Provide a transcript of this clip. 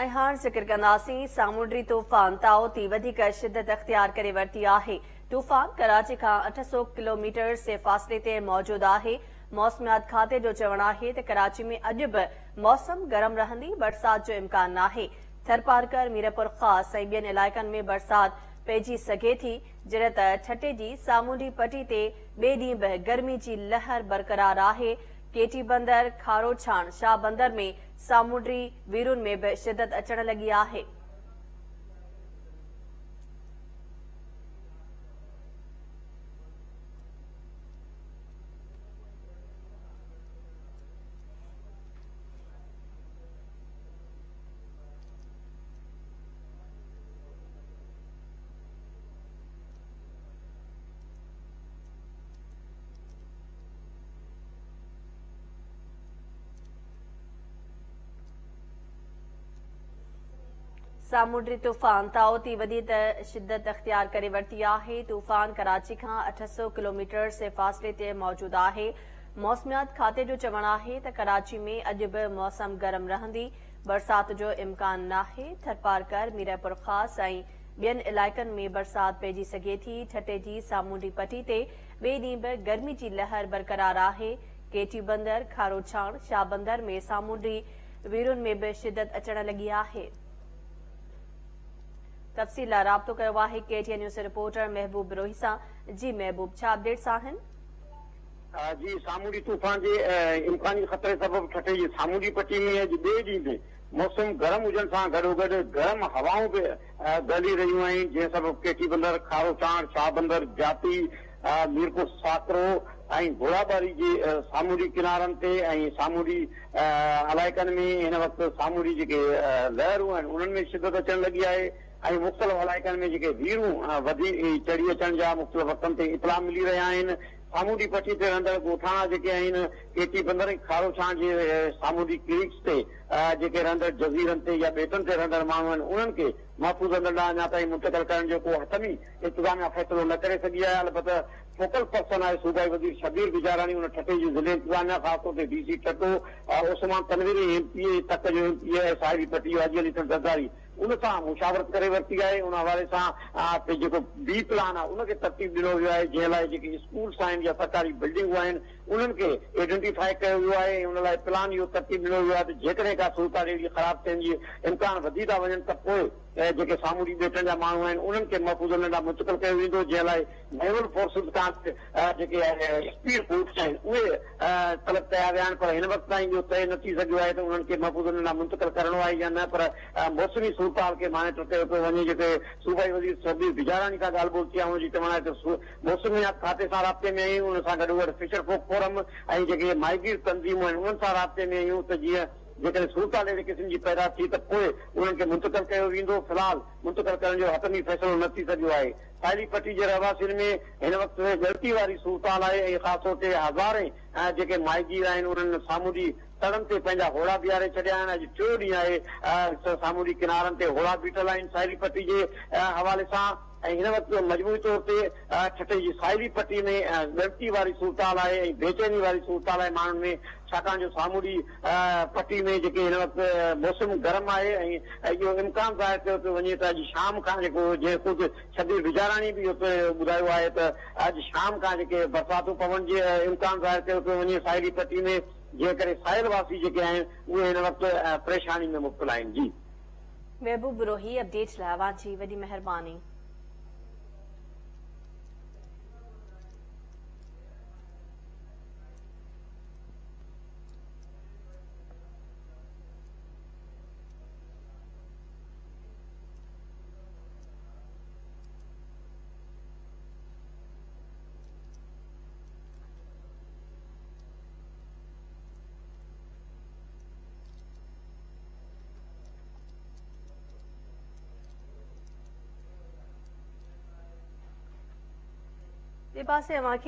हाणे ज़िक्र कंदासीं सामूंडी तूफ़ान ताओ थी वधीक शिदत अख़्तियार करे वरिती आहे। तूफ़ान कराची खां 800 किलोमीटर जे फ़ासिले ते मौजूद आहे। मौसमियात खाते जो चवणु आहे त कराची में अॼु बि मौसम गरम रहंदी, बरसात जो इम्कान नाहे। थरपारकर, मीरपुर ख़ास ऐं ॿियनि इलाइक़नि में बरसात पइजी सघे थी, जॾहिं त ठटे जी सामूंडी पटी ते ॿिए ॾींहुं बि गर्मी जी लहर बरक़रार आहे। केटी बंदर, खारो छाण, शाह बंदर में सामूंडी वीरुनि में भी शिदत अचण लगी आहे। सामूंडी तूफ़ान ताओ थी वधी शिदत अख़्तियार करे वरिती आहे। तूफ़ान कराची खां 800 किलोमीटर जे फ़ासिले ते मौजूद आहे। मौसमियात खाते जो चवणु आहे त कराची में अॼु बि मौसम गरम रहंदी, बरसात जो इम्कान नाहे। थरपारकर, मीरपुर ख़ास ऐं ॿियनि इलाइक़नि में बरसात पइजी सघे थी। ठटे जी सामूंडी पटी ते ॿिए ॾींहुं बि गर्मी जी लहर बरक़रार आहे। केटी बंदर, खारो छाण, शाह बंदर में सामूंडी वीरुनि में भी शिदत अचण लगी आहे। तफ़सील लाइ राब्तो कयो आहे KTN न्यूज़ रिपोर्टर महबूब रोही सां। जी महबूब, छा अपडेट्स आहिनि? जी, सामूंडी तूफ़ान जे इम्कानी ख़तरे सबबि ठटे जी सामूंडी पट्टी में अॼु ॿिए ॾींहुं बि मौसम गरम हुजण सां गॾोगॾु गरम हवाऊं बि गली रहियूं आहिनि, जंहिं सबबि केटी बंदर, खारो छाण, शाह बंदर, जाती, मीरपुर साकरो ऐं घोड़ाबारी जे सामूंडी किनारनि ते ऐं सामूंडी इलाइक़नि में हिन वक़्तु सामूंडी जेके लहरूं आहिनि उन्हनि में शिदत अचण लॻी आहे ऐं मुख़्तलिफ़ इलाइक़नि में जेके वीरूं वधी चढ़ी अचण जा मुख़्तलिफ़ वक़्तनि ते इतला मिली रहिया आहिनि। सामूंडी पटी ते रहंदड़ ॻोठाणा जेके आहिनि, केटी बंदर ऐं खारो छाण जे सामूंडी क्रीक्स ते जेके रहंदड़ जज़ीरनि ते या ॿेटनि ते रहंदड़ माण्हू आहिनि उन्हनि खे महफ़ूज़ हंधनि ॾांहुं अञा ताईं मुंतक़िल करण जो को हथमी इंतिज़ामिया फ़ैसिलो न करे सघी आहे। अलबत्त फोकल पर्सन आहे सूबाई वज़ीर शबीर बिजारानी, उन ठटे जी ज़िले इंतिज़ामिया ख़ासि तौर ते DC ठटो, उस्मान तनवीरी MP तक जो MP आहे, साहिबी पटी हाजी अली ज़रदारी, उन सां मुशावरत करे वरिती आहे। उन हवाले सां जेको बी प्लान आहे उनखे तरतीब ॾिनो वियो आहे, जंहिं लाइ जेके स्कूल्स आहिनि या सरकारी बिल्डिंगूं आहिनि उन्हनि खे आइडेंटिफाई कयो वियो आहे ऐं उन लाइ प्लान इहो तरतीब ॾिनो वियो आहे त जेकॾहिं का सूरत अहिड़ी ख़राब थियण जी इम्कान वधी था वञनि त पोइ जेके सामूंडी ॿेटनि जा माण्हू आहिनि उन्हनि खे महफ़ूज़ ॾांहुं मुंतक़िल कयो वेंदो, जंहिं लाइ नेवल फोर्सिस खां जेके स्पीड बोट्स आहिनि उहे तलब कया विया आहिनि, पर हिन वक़्तु ताईं इहो तइ न थी सघियो आहे त उन्हनि खे महफ़ूज़ ॾांहुं मुंतक़िल करणो आहे या न। पर मौसमी सूरत के माने कयो पियो वञे, जेके सूबाई वज़ीर शबीर बिजारानी खां ॻाल्हि ॿोल थी आहे उनजी चवणु आहे त मौसमियात खाते सां राब्ते में आहियूं, उन सां गॾोगॾु फिशर folk फोरम ऐं जेके माहिगीर तंज़ीमूं आहिनि उन्हनि सां राब्ते में आहियूं त जीअं जेकॾहिं सूरत अहिड़े क़िस्म जी पैदा थी त पोइ उन्हनि खे मुंतक़िल कयो वेंदो। फ़िलहाल मुंतक़िल करण जो हथमी फ़ैसिलो न थी सघियो आहे। साहिली पट्टी जे रहवासियुनि में हिन वक़्तु ग़लती वारी सूरत आहे ऐं ख़ासि तौर ते हज़ारे जेके माहिगीर आहिनि उन्हनि सामूंडी तड़नि ते पंहिंजा होड़ा बीहारे छॾिया आहिनि। अॼु टियों ॾींहुं आहे सामूंडी किनारनि ते होड़ा बीठल आहिनि साहिली पट्टी जे हवाले सां ऐं हिन वक़्तु मजमूई तौर ते ठटे जी साहिली पट्टी में ग़लती वारी सूरत आहे ऐं बेचैनी वारी सूरत आहे माण्हुनि में, छाकाणि जो सामूंडी पट्टी में जेके हिन वक़्तु मौसम गरम आहे ऐं इहो इम्कान ज़ाहिर कयो पियो वञे त अॼु शाम खां जेको जीअं ख़ुदि शबीर बिजारानी बि ॿुधायो आहे त अॼु शाम खां जेके बरसातूं पवण जे इम्कान ज़ाहिर कयो पियो वञे साहिली पट्टी में, जंहिं करे साहिलवासी जेके आहिनि उहे हिन वक़्तु परेशानी में मुब्तला आहिनि। जी महबूब रोही, अपडेट लाइ अवां जी वॾी महिरबानी। ॿिए पासे अवां खे